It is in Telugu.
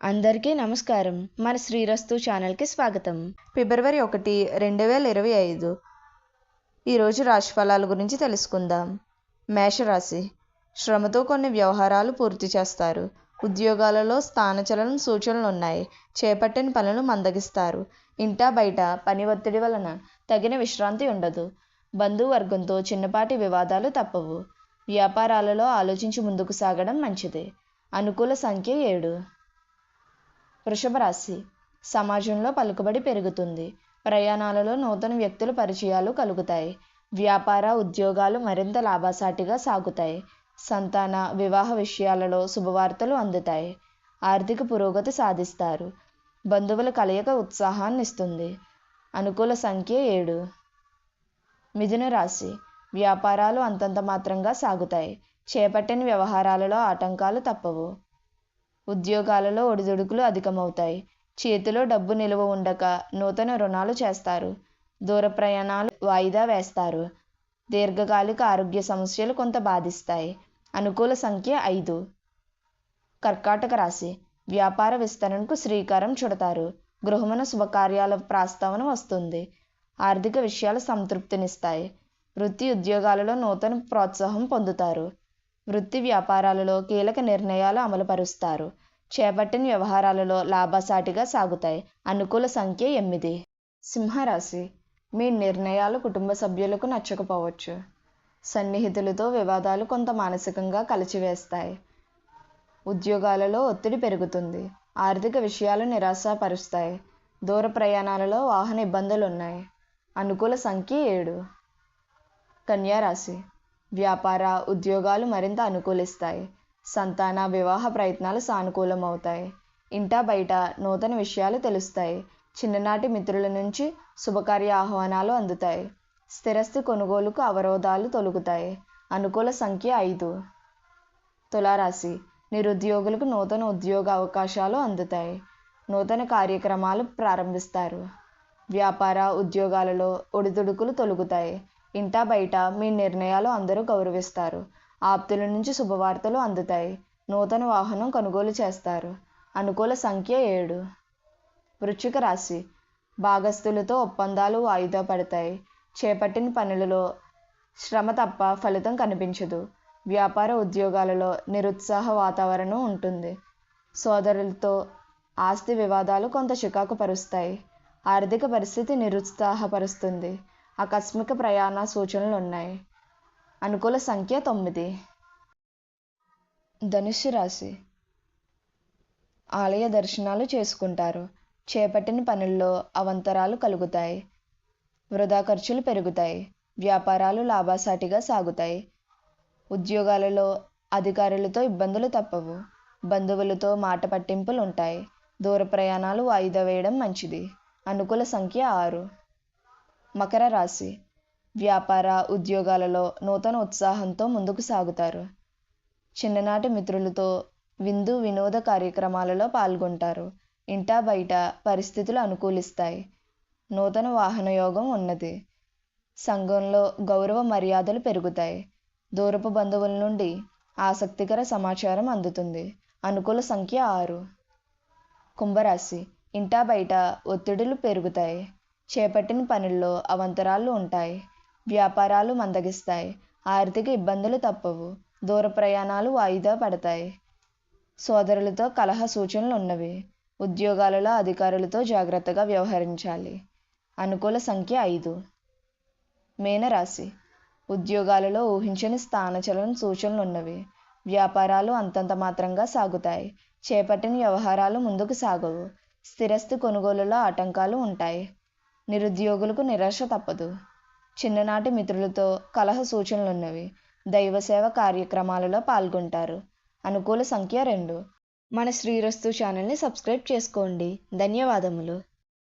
అందరికీ నమస్కారం. మన శ్రీరస్తు ఛానల్కి స్వాగతం. ఫిబ్రవరి 1, 2025 ఈరోజు రాశి ఫలాల గురించి తెలుసుకుందాం. మేషరాశి. శ్రమతో కొన్ని వ్యవహారాలు పూర్తి చేస్తారు. ఉద్యోగాలలో స్థానచలనం సూచనలు ఉన్నాయి. చేపట్టిన పనులు మందగిస్తారు. ఇంటా బయట పని ఒత్తిడి వలన తగిన విశ్రాంతి ఉండదు. బంధువర్గంతో చిన్నపాటి వివాదాలు తప్పవు. వ్యాపారాలలో ఆలోచించి ముందుకు సాగడం మంచిది. అనుకూల సంఖ్య 7. వృషభ రాశి. సమాజంలో పలుకుబడి పెరుగుతుంది. ప్రయాణాలలో నూతన వ్యక్తుల పరిచయాలు కలుగుతాయి. వ్యాపార ఉద్యోగాలు మరింత లాభసాటిగా సాగుతాయి. సంతాన వివాహ విషయాలలో శుభవార్తలు అందుతాయి. ఆర్థిక పురోగతి సాధిస్తారు. బంధువుల కలయిక ఉత్సాహాన్ని ఇస్తుంది. అనుకూల సంఖ్య 7. మిథున రాశి. వ్యాపారాలు అంతంత మాత్రంగా సాగుతాయి. చేపట్టిన వ్యవహారాలలో ఆటంకాలు తప్పవు. ఉద్యోగాలలో ఒడిదుడుకులు అధికమవుతాయి. చేతిలో డబ్బు నిలువ ఉండక నూతన రుణాలు చేస్తారు. దూర ప్రయాణాలు వాయిదా వేస్తారు. దీర్ఘకాలిక ఆరోగ్య సమస్యలు కొంత బాధిస్తాయి. అనుకూల సంఖ్య 5. కర్కాటక రాశి. వ్యాపార విస్తరణకు శ్రీకారం చుడతారు. గృహమున శుభకార్యాల ప్రస్తావన వస్తుంది. ఆర్థిక విషయాలు సంతృప్తినిస్తాయి. వృత్తి ఉద్యోగాలలో నూతన ప్రోత్సాహం పొందుతారు. వృత్తి వ్యాపారాలలో కీలక నిర్ణయాలు అమలుపరుస్తారు. చేపట్టిన వ్యవహారాలలో లాభసాటిగా సాగుతాయి. అనుకూల సంఖ్య 8. సింహరాశి. మీ నిర్ణయాలు కుటుంబ సభ్యులకు నచ్చకపోవచ్చు. సన్నిహితులతో వివాదాలు కొంత మానసికంగా కలిచివేస్తాయి. ఉద్యోగాలలో ఒత్తిడి పెరుగుతుంది. ఆర్థిక విషయాలు నిరాశపరుస్తాయి. దూర ప్రయాణాలలో వాహన ఇబ్బందులున్నాయి. అనుకూల సంఖ్య 7. కన్యారాశి. వ్యాపార ఉద్యోగాలు మరింత అనుకూలిస్తాయి. సంతాన వివాహ ప్రయత్నాలు సానుకూలమవుతాయి. ఇంటా బయట నూతన విషయాలు తెలుస్తాయి. చిన్ననాటి మిత్రుల నుంచి శుభకార్య ఆహ్వానాలు అందుతాయి. స్థిరస్థి కొనుగోలుకు అవరోధాలు తొలగుతాయి. అనుకూల సంఖ్య 5. తులారాశి. నిరుద్యోగులకు నూతన ఉద్యోగ అవకాశాలు అందుతాయి. నూతన కార్యక్రమాలు ప్రారంభిస్తారు. వ్యాపార ఉద్యోగాలలో ఒడిదుడుకులు తొలగుతాయి. ఇంటా బయట మీ నిర్ణయాలు అందరూ గౌరవిస్తారు. ఆప్తుల నుంచి శుభవార్తలు అందుతాయి. నూతన వాహనం కొనుగోలు చేస్తారు. అనుకూల సంఖ్య 7. వృశ్చిక రాశి. భాగస్థులతో ఒప్పందాలు వాయిదా పడతాయి. చేపట్టిన పనులలో శ్రమ తప్ప ఫలితం కనిపించదు. వ్యాపార ఉద్యోగాలలో నిరుత్సాహ వాతావరణం ఉంటుంది. సోదరులతో ఆస్తి వివాదాలు కొంత చికాకు పరుస్తాయి. ఆర్థిక పరిస్థితి నిరుత్సాహపరుస్తుంది. ఆకస్మిక ప్రయాణ సూచనలు ఉన్నాయి. అనుకూల సంఖ్య 9. ధనుస్సు రాశి. ఆలయ దర్శనాలు చేసుకుంటారు. చేపట్టిన పనుల్లో అవంతరాలు కలుగుతాయి. వృధా ఖర్చులు పెరుగుతాయి. వ్యాపారాలు లాభసాటిగా సాగుతాయి. ఉద్యోగాలలో అధికారులతో ఇబ్బందులు తప్పవు. బంధువులతో మాట పట్టింపులు ఉంటాయి. దూర ప్రయాణాలు వాయిదా వేయడం మంచిది. అనుకూల సంఖ్య 6. మకర రాశి. వ్యాపార ఉద్యోగాలలో నూతన ఉత్సాహంతో ముందుకు సాగుతారు. చిన్ననాటి మిత్రులతో విందు వినోద కార్యక్రమాలలో పాల్గొంటారు. ఇంటా బయట పరిస్థితులు అనుకూలిస్తాయి. నూతన వాహన యోగం ఉన్నది. సంఘంలో గౌరవ మర్యాదలు పెరుగుతాయి. దూరపు బంధువుల నుండి ఆసక్తికర సమాచారం అందుతుంది. అనుకూల సంఖ్య 6. కుంభరాశి. ఇంటా బయట ఒత్తిడులు పెరుగుతాయి. చేపట్టిన పనుల్లో అవంతరాలు ఉంటాయి. వ్యాపారాలు మందగిస్తాయి. ఆర్థిక ఇబ్బందులు తప్పవు. దూర ప్రయాణాలు వాయిదా పడతాయి. సోదరులతో కలహ సూచనలు ఉన్నవి. ఉద్యోగాలలో అధికారులతో జాగ్రత్తగా వ్యవహరించాలి. అనుకూల సంఖ్య 5. మీనరాశి. ఉద్యోగాలలో ఊహించని స్థానచలనం సూచనలు ఉన్నవి. వ్యాపారాలు అంతంత మాత్రంగా సాగుతాయి. చేపట్టిన వ్యవహారాలు ముందుకు సాగవు. స్థిరస్థి కొనుగోలులో ఆటంకాలు ఉంటాయి. నిరుద్యోగులకు నిరాశ తప్పదు. చిన్ననాటి మిత్రులతో కలహ సూచనలున్నవి. దైవసేవ కార్యక్రమాలలో పాల్గొంటారు. అనుకూల సంఖ్య 2. మన శ్రీరస్తు ఛానల్ని సబ్స్క్రైబ్ చేసుకోండి. ధన్యవాదములు.